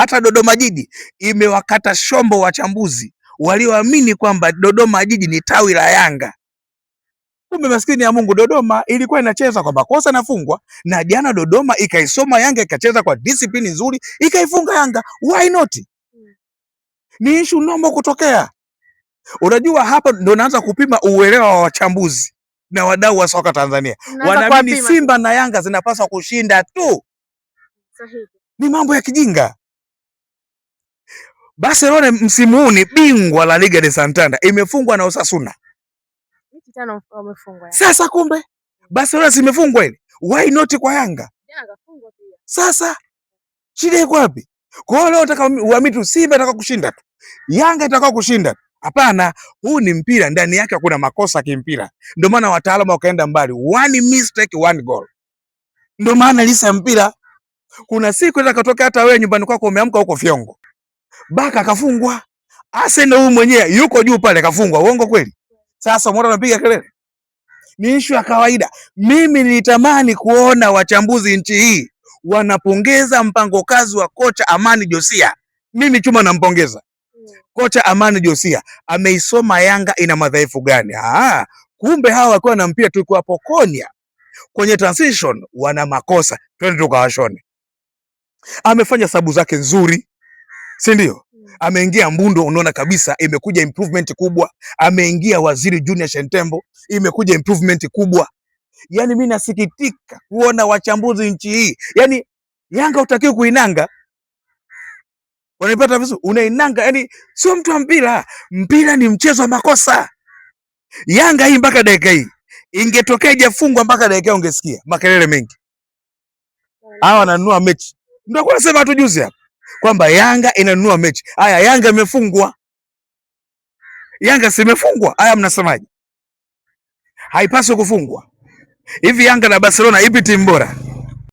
hata Dodoma Jiji imewakata shombo wachambuzi walioamini kwamba Dodoma Jiji ni tawi la Yanga. Kumbe maskini ya Mungu, Dodoma ilikuwa inacheza kwa makosa nafungwa, na jana Dodoma ikaisoma Yanga ikacheza kwa discipline nzuri ikaifunga Yanga. Why not? Ni issue nomo kutokea. Unajua hapa ndo naanza kupima uelewa wa wachambuzi na wadau wa soka Tanzania. Wanaamini Simba na Yanga zinapaswa kushinda tu. Sahihi. Ni mambo ya kijinga. Barcelona msimu huu ni bingwa la Liga de Santander, imefungwa na Osasuna. Sasa kumbe Barcelona simefungwa ile. Why not kwa Yanga? Sasa shida iko wapi? Kwa hiyo leo nataka uamini tu Simba itaka kushinda tu, Yanga itaka kushinda tu. Hapana, huu ni mpira, ndani yake kuna makosa kimpira. Ndio maana wataalamu wakaenda mbali, one mistake one goal. Ndio maana lisa mpira, kuna siku itakatoka hata wewe nyumbani kwako umeamka huko Fyongo, Baka kafungwa, Arsenal huyu mwenyewe yuko juu pale kafungwa. Uongo kweli? Sasa mbona unapiga kelele? Ni issue ya kawaida. Mimi nilitamani kuona wachambuzi nchi hii wanapongeza mpango kazi wa kocha Amani Josia. Mimi chuma nampongeza kocha Amani Josia, ameisoma Yanga ina madhaifu gani. Kumbe hawa wakiwa na mpira tulikuwa pokonya kwenye transition wana makosa, twende tukawashone. Amefanya sabu zake nzuri, si ndio? Ameingia Mbundo, unaona kabisa imekuja improvement kubwa. Ameingia Waziri Junior Shentembo, imekuja improvement kubwa. Yani mimi nasikitika kuona wachambuzi nchi hii. Yani Yanga utakiwa kuinanga. Wanapata vizuri, unainanga, yani sio mtu wa mpira. Mpira ni mchezo wa makosa. Yanga hii mpaka dakika hii ingetokea hajafungwa mpaka dakika ungesikia makelele mengi. Hawa wananunua mechi. Ndio kwa nasema tu juzi hapa kwamba Yanga inanunua mechi. Haya, Yanga imefungwa. Yanga simefungwa. Haya, mnasemaje? Haipaswi kufungwa. Hivi Yanga na Barcelona ipi timu bora?